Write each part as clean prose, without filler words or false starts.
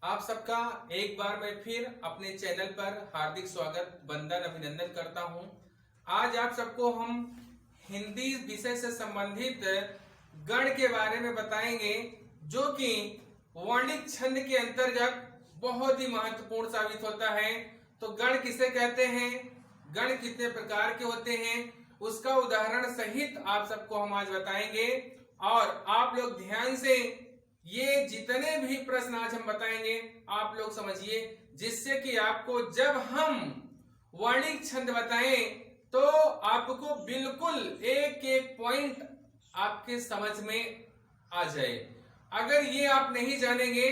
आप सबका एक बार मैं फिर अपने चैनल पर हार्दिक स्वागत वंदन अभिनंदन करता हूं। आज आप सबको हम हिंदी विषय से संबंधित गण के बारे में बताएंगे, जो कि वर्णिक छंद के अंतर्गत बहुत ही महत्वपूर्ण साबित होता है। तो गण किसे कहते हैं, गण कितने प्रकार के होते हैं, उसका उदाहरण सहित आप सबको हम आज बताएंगे। और आप लोग ध्यान से ये जितने भी प्रश्न आज हम बताएंगे आप लोग समझिए, जिससे कि आपको जब हम वर्णिक छंद बताएं तो आपको बिल्कुल एक एक पॉइंट आपके समझ में आ जाए। अगर ये आप नहीं जानेंगे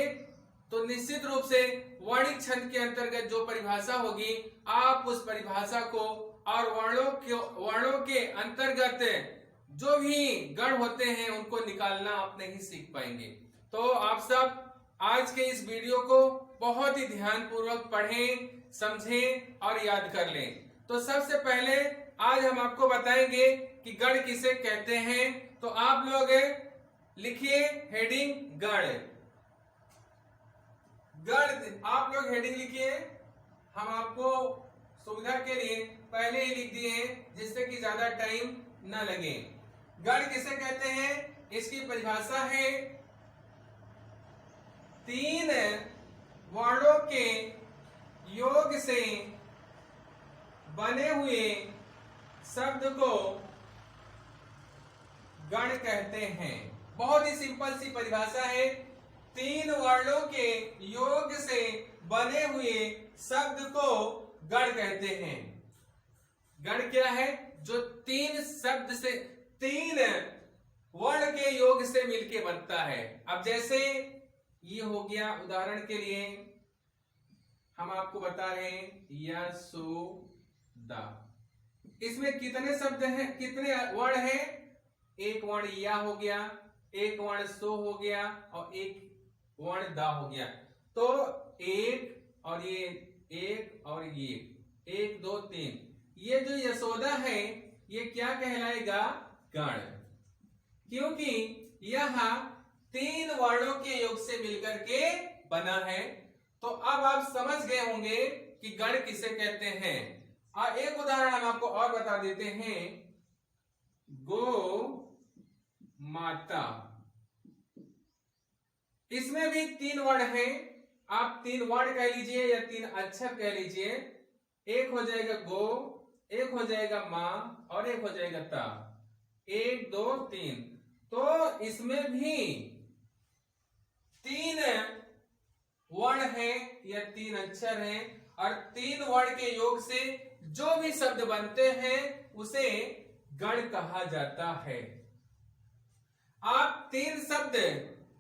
तो निश्चित रूप से वर्णिक छंद के अंतर्गत जो परिभाषा होगी, आप उस परिभाषा को और वर्णों के अंतर्गत जो भी गण होते हैं उनको निकालना आप नहीं सीख पाएंगे। तो आप सब आज के इस वीडियो को बहुत ही ध्यान पूर्वक पढ़ें, समझें और याद कर लें। तो सबसे पहले आज हम आपको बताएंगे कि गण किसे कहते हैं। तो आप लोग लिखिए हेडिंग गण। गण आप लोग हेडिंग लिखिए। हम आपको सुविधा के लिए पहले ही लिख दिए हैं, जिससे कि ज्यादा टाइम न लगे। गण किसे कहते हैं, इसकी परिभाषा है तीन वर्णों के योग से बने हुए शब्द को गण कहते हैं। बहुत ही सिंपल सी परिभाषा है, तीन वर्णों के योग से बने हुए शब्द को गण कहते हैं। गण क्या है, जो तीन शब्द से, तीन वर्ण के योग से मिलके बनता है। अब जैसे ये हो गया, उदाहरण के लिए हम आपको बता रहे हैं यशोदा। इसमें कितने शब्द हैं, कितने वर्ण हैं? एक वर्ण या हो गया, एक वर्ण सो हो गया और एक वर्ण दा हो गया। तो एक और ये एक और ये एक दो तीन, ये जो यशोदा है ये क्या कहलाएगा? गण, क्योंकि यह तीन वर्णों के योग से मिलकर के बना है। तो अब आप समझ गए होंगे कि गण किसे कहते हैं। और एक उदाहरण हम आपको और बता देते हैं, गो माता। इसमें भी तीन वर्ण हैं। आप तीन वर्ण कह लीजिए या तीन अक्षर कह लीजिए। एक हो जाएगा गो, एक हो जाएगा मां और एक हो जाएगा ता। एक दो तीन। तो इसमें भी तीन वर्ण है या तीन अक्षर हैं, और तीन वर्ण के योग से जो भी शब्द बनते हैं उसे गण कहा जाता है। आप तीन शब्द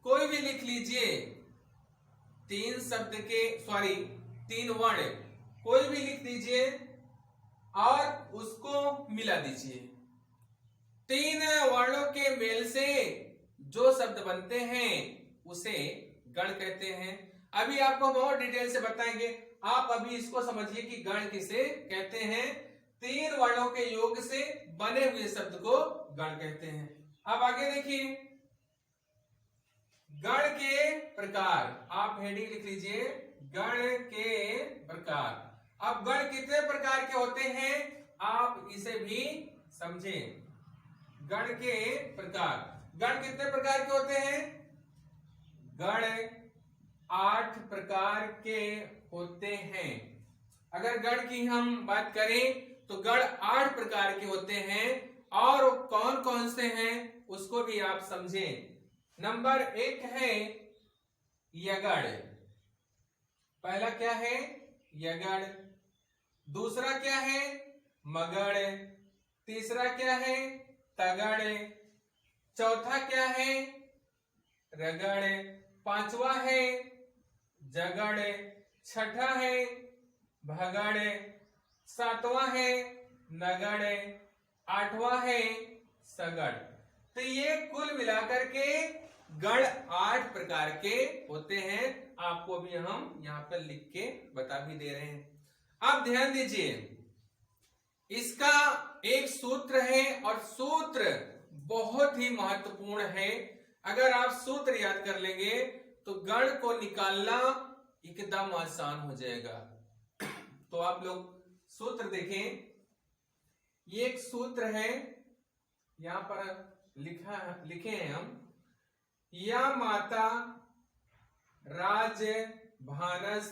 कोई भी लिख लीजिए, तीन शब्द के तीन वर्ण कोई भी लिख दीजिए और उसको मिला दीजिए। तीन वर्णों के मेल से जो शब्द बनते हैं उसे गण कहते हैं। अभी आपको हम और डिटेल से बताएंगे, आप अभी इसको समझिए कि गण किसे कहते हैं। तीन वर्णों के योग से बने हुए शब्द को गण कहते हैं। अब आगे देखिए, गण के प्रकार। आप हेडिंग लिख लीजिए, गण के प्रकार। अब गण कितने प्रकार के होते हैं आप इसे भी समझें। गण के प्रकार, गण कितने प्रकार के होते हैं? गण 8 प्रकार के होते हैं। अगर गण की हम बात करें तो गण 8 प्रकार के होते हैं। और कौन कौन से हैं उसको भी आप समझें। नंबर 1 है यगण। पहला क्या है? यगण। दूसरा क्या है? मगण। तीसरा क्या है? तगड़। चौथा क्या है? रगड़। पांचवा है जगड़। छठा है भगड़। सातवां है नगड़। आठवां है सगड़। तो ये कुल मिलाकर के गण 8 प्रकार के होते हैं। आपको भी हम यहां पर लिख के बता भी दे रहे हैं। आप ध्यान दीजिए, इसका एक सूत्र है और सूत्र बहुत ही महत्वपूर्ण है। अगर आप सूत्र याद कर लेंगे तो गण को निकालना एकदम आसान हो जाएगा। तो आप लोग सूत्र देखें, ये एक सूत्र है, यहां पर लिखे हैं हम, या माता राज भानस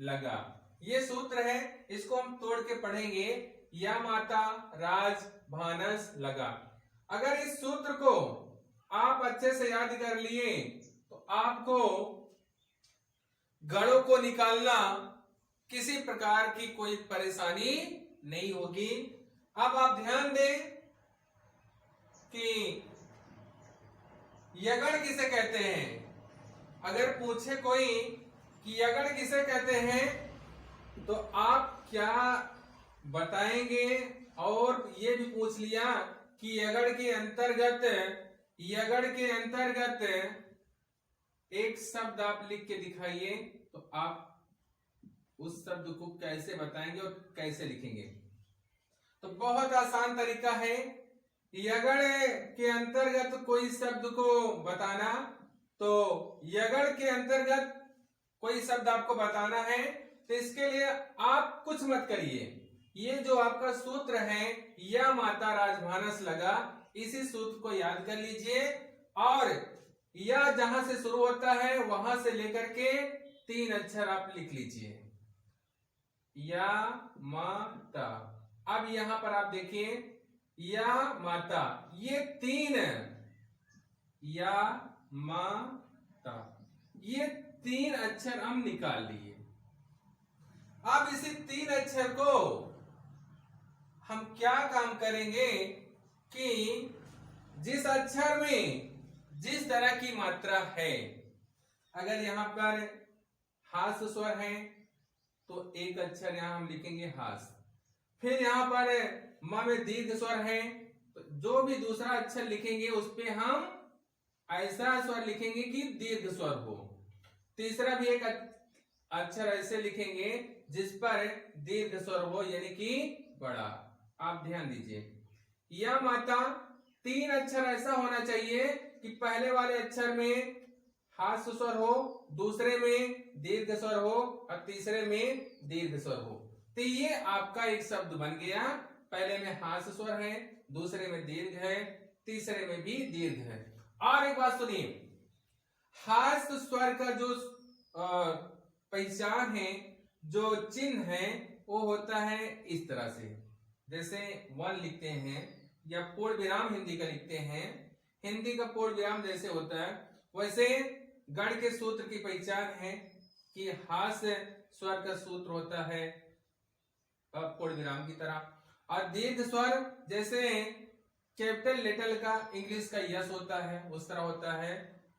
लगा। ये सूत्र है, इसको हम तोड़ के पढ़ेंगे। या माता राज भानस लगा। अगर इस सूत्र को आप अच्छे से याद कर लिए तो आपको गणों को निकालना किसी प्रकार की कोई परेशानी नहीं होगी। अब आप ध्यान दें कि यगण किसे कहते हैं। अगर पूछे कोई कि यगण किसे कहते हैं तो आप क्या बताएंगे। और ये भी पूछ लिया कि यगण के अंतर्गत एक शब्द आप लिख के दिखाइए, तो आप उस शब्द को कैसे बताएंगे और कैसे लिखेंगे। तो बहुत आसान तरीका है, यगण के अंतर्गत कोई शब्द को बताना। तो यगण के अंतर्गत कोई शब्द आपको बताना है, तो इसके लिए आप कुछ मत करिए। ये जो आपका सूत्र है, या माता राजभानस लगा, इसी सूत्र को याद कर लीजिए और या जहां से शुरू होता है वहां से लेकर के 3 अक्षर आप लिख लीजिए, या माता। अब यहां पर आप देखिए, या माता, ये 3, या माता, ये 3 अक्षर हम निकाल लिए। अब इसी 3 अक्षर को हम क्या काम करेंगे कि जिस अक्षर में जिस तरह की मात्रा है, अगर यहां पर हास स्वर है तो एक अक्षर यहां हम लिखेंगे हास। फिर यहां पर म में दीर्घ स्वर है, तो जो भी दूसरा अक्षर लिखेंगे उस पे हम ऐसा स्वर लिखेंगे कि दीर्घ स्वर हो। तीसरा भी एक अक्षर ऐसे लिखेंगे जिस पर दीर्घ स्वर हो, यानी कि बड़ा। आप ध्यान दीजिए, या माता 3 अक्षर ऐसा होना चाहिए कि पहले वाले अक्षर में हास स्वर हो, दूसरे में दीर्घ स्वर हो और तीसरे में दीर्घ स्वर हो। तो ये आपका एक शब्द बन गया। पहले में हास स्वर है, दूसरे में दीर्घ है, तीसरे में भी दीर्घ है। और एक बात सुनिए, हास स्वर का जो पहचान है, जो चिन्ह है, वो होता है इस तरह से। जैसे 1 लिखते हैं या पूर्ण विराम हिंदी का लिखते हैं, हिंदी का पूर्ण विराम जैसे होता है, वैसे गण के सूत्र की पहचान है कि हास स्वर का सूत्र होता है पूर्ण विराम की तरह। और दीर्घ स्वर जैसे कैपिटल लेटर का इंग्लिश का यस होता है, उस तरह होता है।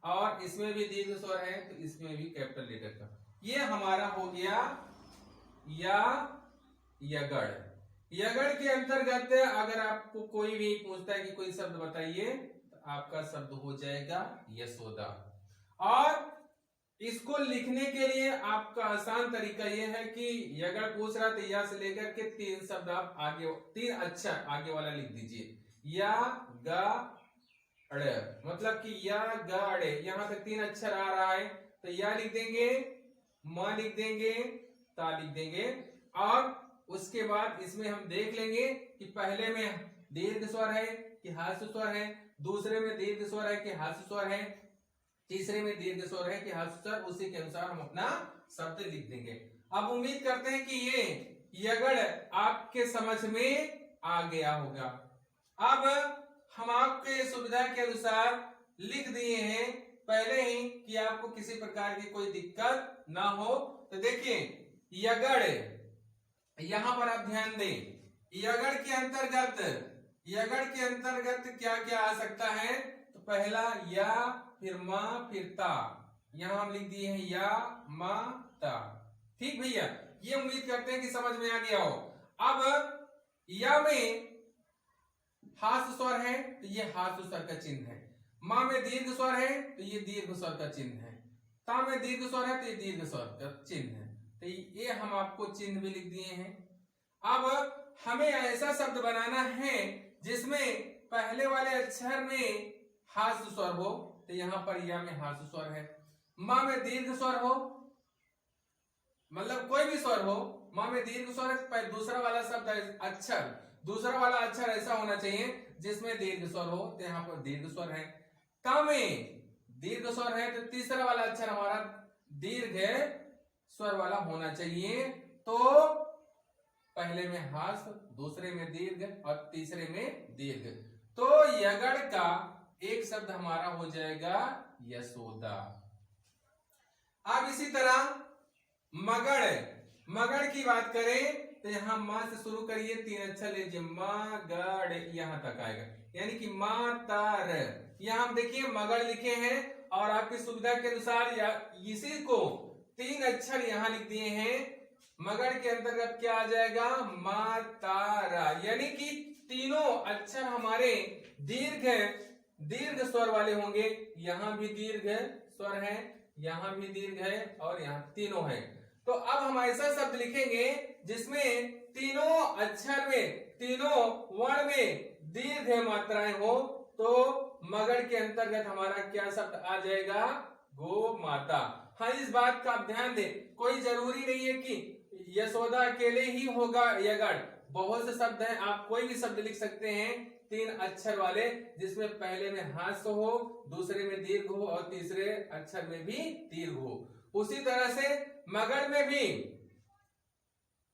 और इसमें भी दीर्घ स्वर है तो इसमें भी कैपिटल लेटर का। ये हमारा हो गया या यगण। यगण के अंतर्गत अगर आपको कोई भी पूछता है कि कोई शब्द बताइए, तो आपका शब्द हो जाएगा यशोदा। और इसको लिखने के लिए आपका आसान तरीका यह है कि यगण पूछ रहा तो या से लेकर के 3 शब्द आप आगे, 3 अक्षर आगे वाला लिख दीजिए। या ग अड़, मतलब कि या ग अड़े, यहां तक 3 अक्षर आ रहा है तो या लिख देंगे, म लिख देंगे, ता लिख देंगे। और उसके बाद इसमें हम देख लेंगे कि पहले में दीर्घ स्वर है कि हास्य स्वर है, दूसरे में दीर्घ स्वर है कि हास्य स्वर है, तीसरे में दीर्घ स्वर है कि हास्य स्वर। उसी के अनुसार हम अपना शब्द लिख देंगे। अब उम्मीद करते हैं कि ये यगण आपके समझ में आ गया होगा। अब हम आपके सुविधा के अनुसार लिख दिए हैं पहले ही कि आपको किसी प्रकार की कोई दिक्कत ना हो। तो देखिए, यगण, यहां पर आप ध्यान दें, यगण के अंतर्गत क्या क्या आ सकता है। तो पहला या, फिर म, फिर ता। यहां हम लिख दिए हैं या म ता। ठीक भैया, ये उम्मीद करते हैं कि समझ में आ गया हो। अब या में हास्य स्वर है तो ये हास्य स्वर का चिन्ह है। मां में दीर्घ स्वर है तो ये दीर्घ स्वर का चिन्ह है। ता में दीर्घ स्वर है तो ये दीर्घ स्वर का चिन्ह है। तो ये हम आपको चिन्ह भी लिख दिए हैं। अब हमें ऐसा शब्द बनाना है जिसमें पहले वाले अक्षर में हास्य स्वर हो, तो यहां पर या में हास्य स्वर है। मां में दीर्घ स्वर हो मतलब कोई भी स्वर हो, माँ में दीर्घ स्वर है, दूसरा वाला शब्द अक्षर, दूसरा वाला अक्षर ऐसा होना चाहिए जिसमें दीर्घ स्वर हो, तो यहाँ पर दीर्घ स्वर है। का में दीर्घ स्वर है तो तीसरा वाला अक्षर हमारा दीर्घ स्वर वाला होना चाहिए। तो पहले में हास, दूसरे में दीर्घ और तीसरे में दीर्घ। तो यगड़ का एक शब्द हमारा हो जाएगा यशोदा। अब इसी तरह मगड़, मगड़ की बात करें तो यहां मां से शुरू करिए, 3 अक्षर लीजिए, मगड़ यहां तक आएगा, यानी कि मातार। यहां हम देखिए मगड़ लिखे हैं और आपकी सुविधा के अनुसार इसी को 3 अक्षर यहां लिख दिए हैं। मगड़ के अंतर्गत क्या आ जाएगा, मातारा, यानी कि तीनों अक्षर हमारे दीर्घ स्वर वाले होंगे। यहां भी दीर्घ स्वर है, यहां भी दीर्घ है और यहां तीनों है। तो अब हम ऐसा शब्द लिखेंगे जिसमें तीनों अक्षर में, तीनों वर्ण में दीर्घ मात्राएं हो। तो मगड़ के अंतर्गत हमारा क्या शब्द आ जाएगा, गो माता। हाँ, इस बात का आप ध्यान दें, कोई जरूरी नहीं है कि यशोदा अकेले ही होगा यगड़, बहुत से शब्द हैं, आप कोई भी शब्द लिख सकते हैं 3 अक्षर वाले, जिसमें पहले में हास्य हो, दूसरे में दीर्घ हो और तीसरे अक्षर में भी दीर्घ हो। उसी तरह से मगड़ में भी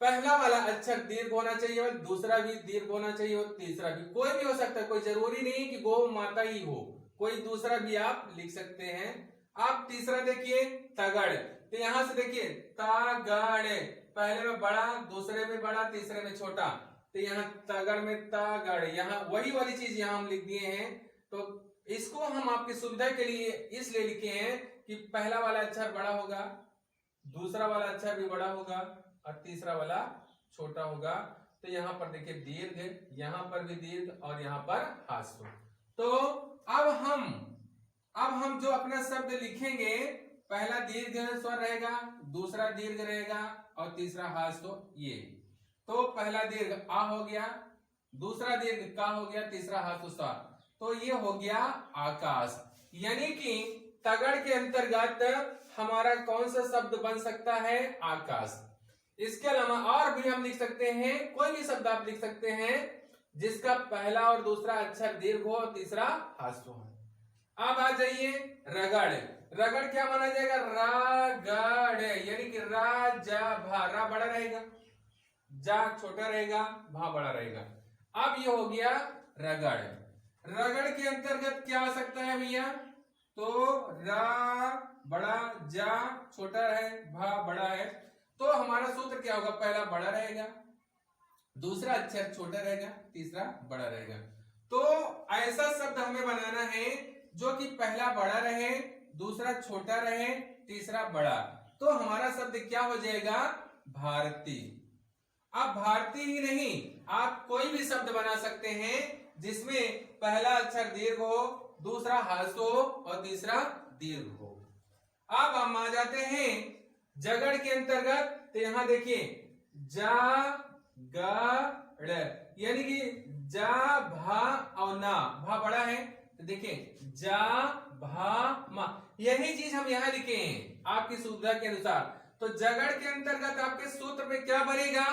पहला वाला अक्षर दीर्घ होना चाहिए और दूसरा भी दीर्घ होना चाहिए और तीसरा भी, कोई भी हो सकता है, कोई जरूरी नहीं कि गो माता ही हो, कोई दूसरा भी आप लिख सकते हैं। आप तीसरा देखिए तगड़, तो यहां से देखिए तगड़, पहले में बड़ा, दूसरे में बड़ा, तीसरे में छोटा, तो यहाँ तगड़ में तगड़, यहाँ वही वाली चीज यहाँ हम लिख दिए हैं। तो इसको हम आपकी सुविधा के लिए इसलिए लिखे हैं कि पहला वाला अक्षर बड़ा होगा, दूसरा वाला अक्षर भी बड़ा होगा और तीसरा वाला छोटा होगा। तो यहाँ पर देखिए दीर्घ, यहाँ पर भी दीर्घ और यहाँ पर हास्य। तो अब हम जो अपना शब्द लिखेंगे, पहला दीर्घ स्वर रहेगा, दूसरा दीर्घ रहेगा और तीसरा हास्य। तो ये, तो पहला दीर्घ आ हो गया, दूसरा दीर्घ का हो गया, तीसरा हास्य स्वर, तो ये हो गया आकाश। यानी कि तगड़ के अंतर्गत हमारा कौन सा शब्द बन सकता है, आकाश। इसके अलावा और भी हम लिख सकते हैं, कोई भी शब्द आप लिख सकते हैं जिसका पहला और दूसरा अक्षर दीर्घ हो और तीसरा हास्य हो। अब आ जाइए रगड़, रगड़ क्या माना जाएगा, रगड़, यानी कि रा जा भा, रा बड़ा रहेगा, जा छोटा रहेगा, भा बड़ा रहेगा। अब ये हो गया रगड़। रगड़ के अंतर्गत क्या आ सकता है भैया, तो रा बड़ा, जा छोटा है, भा बड़ा है। तो हमारा सूत्र क्या होगा, पहला बड़ा रहेगा, दूसरा अक्षर छोटा रहेगा, तीसरा बड़ा रहेगा। तो ऐसा शब्द हमें बनाना है जो कि पहला बड़ा रहे, दूसरा छोटा रहे, तीसरा बड़ा। तो हमारा शब्द क्या हो जाएगा, भारती। अब भारती ही नहीं, आप कोई भी शब्द बना सकते हैं जिसमें पहला अक्षर दीर्घ हो, दूसरा हास्य हो और तीसरा दीर्घ हो। अब हम आ जाते हैं जगड़ के अंतर्गत, तो यहां देखिए जा गड़, यानी कि जा भा और ना, भा बड़ा है, तो देखिए जा भा मा, यही चीज हम यहां लिखे हैं आपकी सुविधा के अनुसार। तो जगड़ के अंतर्गत आपके सूत्र में क्या बनेगा,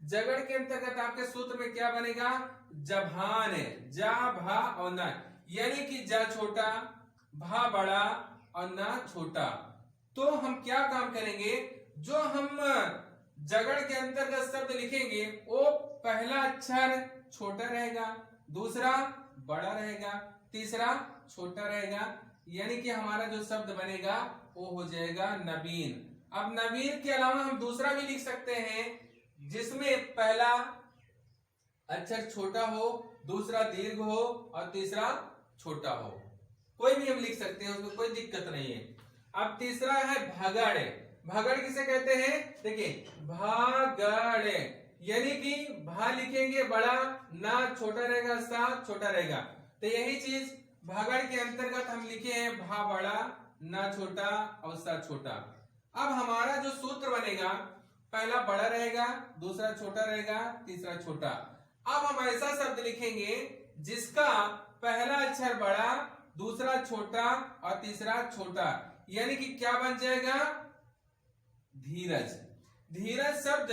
जगड़ के अंतर्गत आपके सूत्र में क्या बनेगा, जभान, जा भा और ना, यानी कि जा छोटा, भा बड़ा और ना छोटा। तो हम क्या काम करेंगे, जो हम जगड़ के अंतर्गत शब्द लिखेंगे वो पहला अक्षर छोटा रहेगा, दूसरा बड़ा रहेगा, तीसरा छोटा रहेगा, यानी कि हमारा जो शब्द बनेगा वो हो जाएगा नवीन। अब नवीन के अलावा हम दूसरा भी लिख सकते हैं जिसमें पहला अक्षर छोटा हो, दूसरा दीर्घ हो और तीसरा छोटा हो, कोई भी हम लिख सकते हैं, उसमें कोई दिक्कत नहीं है। अब तीसरा है भगड़, भगड़ किसे कहते हैं, देखिए भागड़, यानी कि भा लिखेंगे बड़ा, ना छोटा रहेगा, सा छोटा रहेगा। तो यही चीज भगड़ के अंतर्गत हम लिखे हैं, भा बड़ा, ना छोटा और सा छोटा। अब हमारा जो सूत्र बनेगा, पहला बड़ा रहेगा, दूसरा छोटा रहेगा, तीसरा छोटा। अब हम ऐसा शब्द लिखेंगे जिसका पहला अक्षर बड़ा, दूसरा छोटा और तीसरा छोटा, यानी कि क्या बन जाएगा, धीरज। धीरज शब्द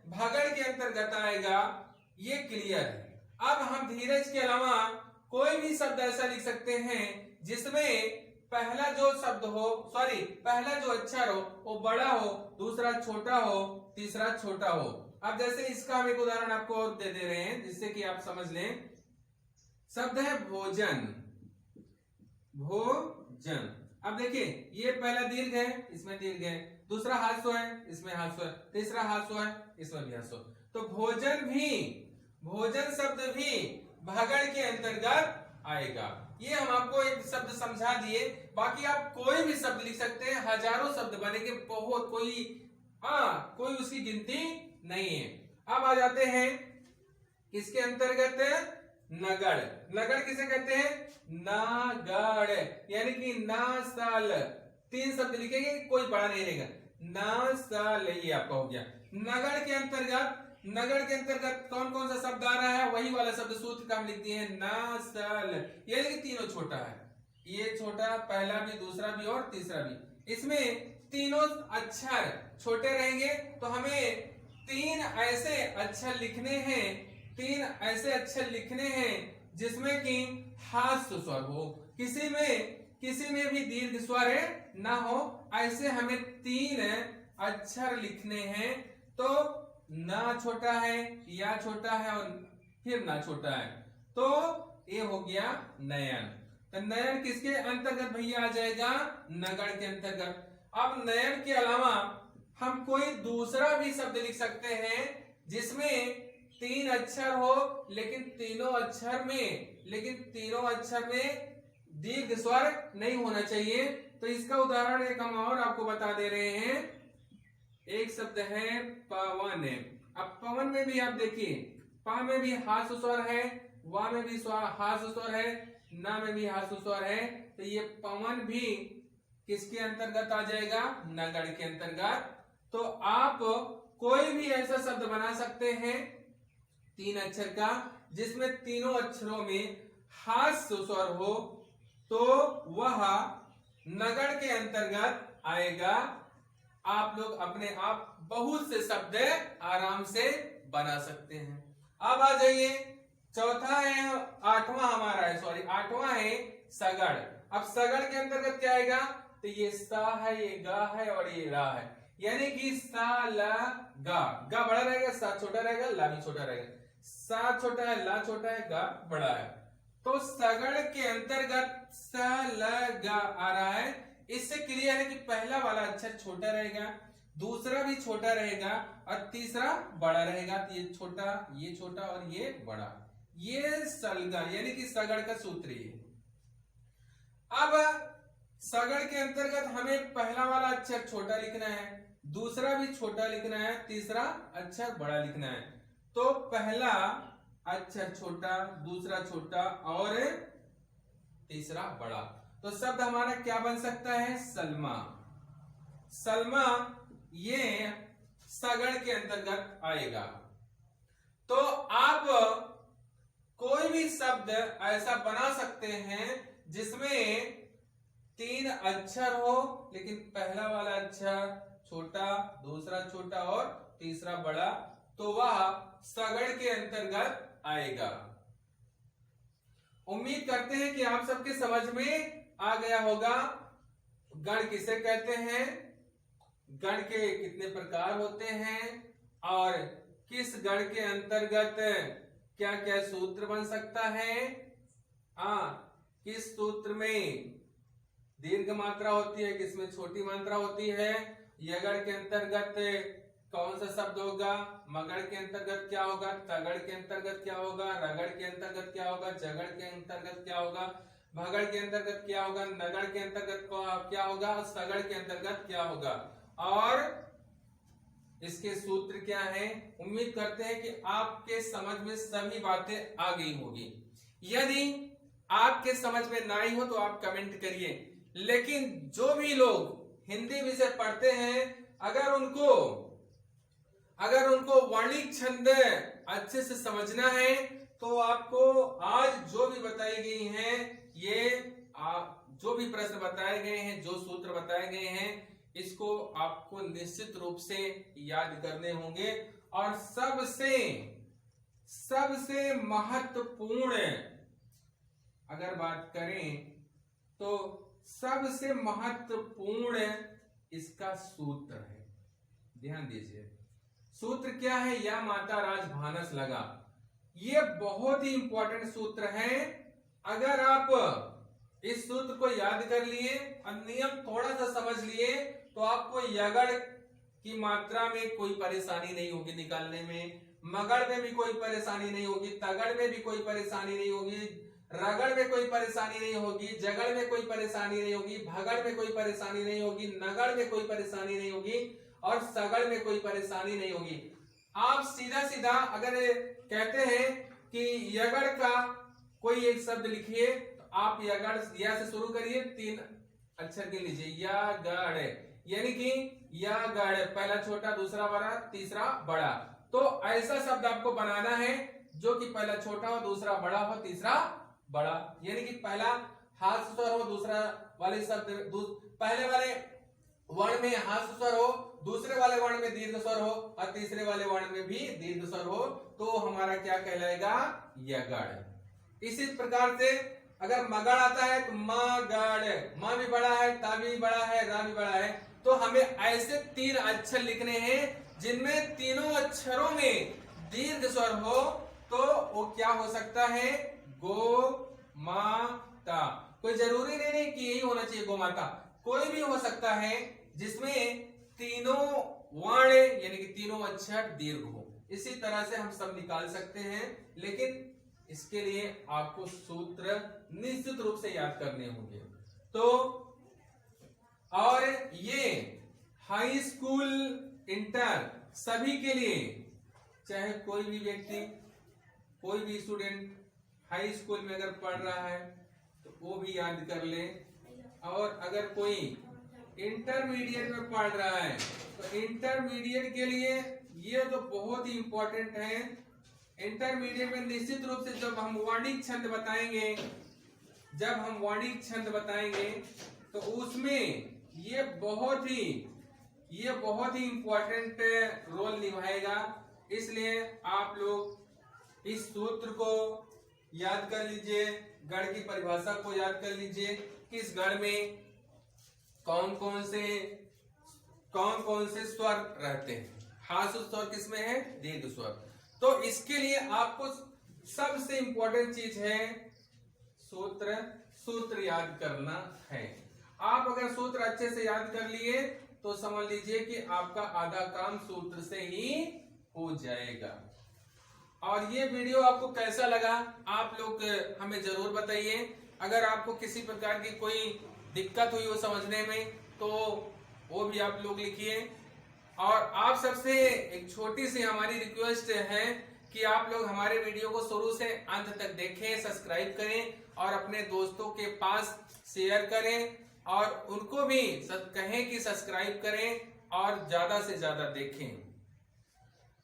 भगड़ के अंतर्गत आएगा, ये क्लियर है। अब हम धीरज के अलावा कोई भी शब्द ऐसा लिख सकते हैं जिसमें पहला जो शब्द हो, पहला जो अक्षर हो वो बड़ा हो, दूसरा छोटा हो, तीसरा छोटा हो। अब जैसे इसका हम एक उदाहरण आपको और दे रहे हैं जिससे कि आप समझ लें। शब्द है भोजन, भोजन। अब देखिए ये पहला दीर्घ है, इसमें दीर्घ है, दूसरा हास्व है, इसमें हास्व है, तीसरा हास्व है, इसमें भी हास्व। तो भोजन शब्द भी भगड़ के अंतर्गत आएगा। ये हम आपको एक शब्द समझा दिए, बाकी आप कोई भी शब्द लिख सकते हैं, हजारों शब्द बनेंगे, बहुत कोई उसकी गिनती नहीं है। अब आ जाते हैं इसके अंतर्गत नगड़। नगड़ किसे कहते हैं? नागड़, यानी कि ना साल, 3 शब्द लिखेंगे, कोई बड़ा नहीं रहेगा, ना साल, ये आपका हो गया। नगड़ के अंतर्गत कौन कौन सा शब्द आ रहा है? वही वाला शब्द सूत्र का हम लिख दिए हैं, ना साल, यानी कि तीनों छोटा है, ये छोटा, पहला भी, दूसरा भी और तीसरा भी। इसमें तीनों अक्षर छोटे रहेंगे, तो हमें 3 ऐसे अक्षर लिखने हैं जिसमें कि हास्य स्वर हो, किसी में भी दीर्घ स्वर ना हो, ऐसे हमें 3 अक्षर लिखने हैं। तो ना छोटा है, या छोटा है और फिर ना छोटा है, तो ये हो गया नयन। तो नयन किसके अंतर्गत भैया आ जाएगा? नगड़ के अंतर्गत। अब नयन के अलावा हम कोई दूसरा भी शब्द लिख सकते हैं जिसमें 3 अक्षर हो, लेकिन तीनों अक्षर में दीर्घ स्वर नहीं होना चाहिए। तो इसका उदाहरण एक हम और आपको बता दे रहे हैं। एक शब्द है पवन। अब पवन में भी आप देखिए, पा में भी हास्य स्वर है, वा में भी हास्य स्वर है, ना में भी हास्य स्वर है, तो ये पवन भी किसके अंतर्गत आ जाएगा? नगड़ के अंतर्गत। तो आप कोई भी ऐसा शब्द बना सकते हैं 3 अक्षर का जिसमें तीनों अक्षरों में हास्य स्वर हो, तो वह नगड़ के अंतर्गत आएगा। आप लोग अपने आप बहुत से शब्द आराम से बना सकते हैं। अब आ जाइए, आठवां है सगड़। अब सगड़ के अंतर्गत क्या आएगा? तो ये सा है, ये गा है और ये रा है, यानी कि सा ला गा। गा बड़ा रहेगा, सा छोटा रहेगा, ला भी छोटा रहेगा। सा छोटा है, ला छोटा है, गा बड़ा है। तो सगड़ के अंतर्गत सा ला गा आ रहा है। इससे क्लियर है कि पहला वाला अक्षर छोटा रहेगा, दूसरा भी छोटा रहेगा और तीसरा बड़ा रहेगा। तो ये छोटा और ये बड़ा, ये सलगा यानी कि सगड़ का सूत्र है। अब सगड़ के अंतर्गत हमें पहला वाला अक्षर छोटा लिखना है, दूसरा भी छोटा लिखना है, तीसरा अक्षर बड़ा लिखना है। तो पहला अक्षर छोटा, दूसरा छोटा और तीसरा बड़ा। तो शब्द हमारा क्या बन सकता है? सलमा। सलमा ये सगड़ के अंतर्गत आएगा। तो आप कोई भी शब्द ऐसा बना सकते हैं जिसमें 3 अक्षर हो, लेकिन पहला वाला अक्षर छोटा, दूसरा छोटा और तीसरा बड़ा, तो वह सगड़ के अंतर्गत आएगा। उम्मीद करते हैं कि आप सबके समझ में आ गया होगा। गण किसे कहते हैं, गण के कितने प्रकार होते हैं और किस गण के अंतर्गत क्या क्या सूत्र बन सकता है, किस सूत्र में दीर्घ मात्रा होती है, किसमें छोटी मात्रा होती है, यगड़ के अंतर्गत कौन सा शब्द होगा, मगड़ के अंतर्गत क्या होगा, तगड़ के अंतर्गत क्या होगा, रगड़ के अंतर्गत क्या होगा, जगड़ के अंतर्गत क्या होगा, भगड़ के अंतर्गत क्या होगा, नगड़ के अंतर्गत क्या होगा, सगड़ के अंतर्गत क्या होगा और इसके सूत्र क्या है। उम्मीद करते हैं कि आपके समझ में सभी बातें आ गई होगी। यदि आपके समझ में ना आई हो तो आप कमेंट करिए। लेकिन जो भी लोग हिंदी विषय पढ़ते हैं, अगर उनको वर्णिक छंद अच्छे से समझना है तो आपको आज जो भी बताई गई हैं, जो भी प्रश्न बताए गए हैं, जो सूत्र बताए गए हैं, इसको आपको निश्चित रूप से याद करने होंगे। और सबसे महत्वपूर्ण अगर बात करें तो सबसे महत्वपूर्ण इसका सूत्र है। ध्यान दीजिए, सूत्र क्या है? या माता राज भानस लगा। ये बहुत ही इंपॉर्टेंट सूत्र है। अगर आप इस सूत्र को याद कर लिए और नियम थोड़ा सा समझ लिए तो आपको यगड़ की मात्रा में कोई परेशानी नहीं होगी निकालने में, मगड़ में भी कोई परेशानी नहीं होगी, तगड़ में भी कोई परेशानी नहीं होगी, रगड़ में कोई परेशानी नहीं होगी, जगड़ में कोई परेशानी नहीं होगी, भगड़ में कोई परेशानी नहीं होगी, नगड़ में कोई परेशानी नहीं होगी और सगड़ में कोई परेशानी नहीं होगी। आप सीधा सीधा अगर कहते हैं कि यगड़ का कोई एक शब्द लिखिए तो आप यगड़ या से शुरू करिए, 3 अक्षर गिन लीजिए, यगड़, यानी कि यगड़, पहला छोटा, दूसरा बड़ा, तीसरा बड़ा। तो ऐसा शब्द आपको बनाना है जो कि पहला छोटा हो, दूसरा बड़ा हो, तीसरा बड़ा, यानी कि पहला हास्य स्वर हो, दूसरा वाले शब्द पहले वाले वर्ण में हास्य स्वर हो, दूसरे वाले वर्ण में दीर्घ स्वर हो और तीसरे वाले वर्ण में भी दीर्घ स्वर हो, तो हमारा क्या कहलाएगा? यगड़। इसी प्रकार से अगर मगड़ आता है तो मगड़, म भी बड़ा है, ता भी बड़ा है, रा भी बड़ा है। तो हमें ऐसे 3 अक्षर लिखने हैं जिनमें तीनों अक्षरों में दीर्घ स्वर हो, तो वो क्या हो सकता है? गो माता। कोई जरूरी नहीं कि यही होना चाहिए गो माता, कोई भी हो सकता है जिसमें तीनों वर्ण यानी कि तीनों अक्षर दीर्घ हो। इसी तरह से हम सब निकाल सकते हैं, लेकिन इसके लिए आपको सूत्र निश्चित रूप से याद करने होंगे। तो और ये हाई स्कूल, इंटर सभी के लिए, चाहे कोई भी व्यक्ति, कोई भी स्टूडेंट हाई स्कूल में अगर पढ़ रहा है तो वो भी याद कर ले, और अगर कोई इंटरमीडिएट में पढ़ रहा है तो इंटरमीडिएट के लिए ये तो बहुत ही इंपॉर्टेंट है। इंटरमीडिएट में निश्चित रूप से जब हम वर्णिक छंद बताएंगे तो उसमें ये बहुत ही इंपॉर्टेंट रोल निभाएगा। इसलिए आप लोग इस सूत्र को याद कर लीजिए, गढ़ की परिभाषा को याद कर लीजिए, किस गढ़ में कौन कौन से स्वर रहते हैं। हास्य स्वर किसमें है? दीर्घ स्वर। तो इसके लिए आपको सबसे इंपॉर्टेंट चीज है सूत्र याद करना है। आप अगर सूत्र अच्छे से याद कर लिए तो समझ लीजिए कि आपका आधा काम सूत्र से ही हो जाएगा। और ये वीडियो आपको कैसा लगा आप लोग हमें जरूर बताइए। अगर आपको किसी प्रकार की कोई दिक्कत हुई हो समझने में तो वो भी आप लोग लिखिए। और आप सबसे एक छोटी सी हमारी रिक्वेस्ट है कि आप लोग हमारे वीडियो को शुरू से अंत तक देखें, सब्सक्राइब करें और अपने दोस्तों के पास शेयर करें और उनको भी कहें कि सब्सक्राइब करें और ज्यादा से ज्यादा देखें।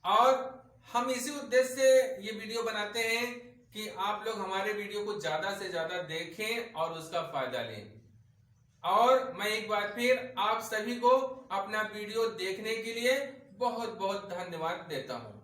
और हम इसी उद्देश्य से ये वीडियो बनाते हैं कि आप लोग हमारे वीडियो को ज्यादा से ज्यादा देखें और उसका फायदा लें। और मैं एक बार फिर आप सभी को अपना वीडियो देखने के लिए बहुत बहुत धन्यवाद देता हूं।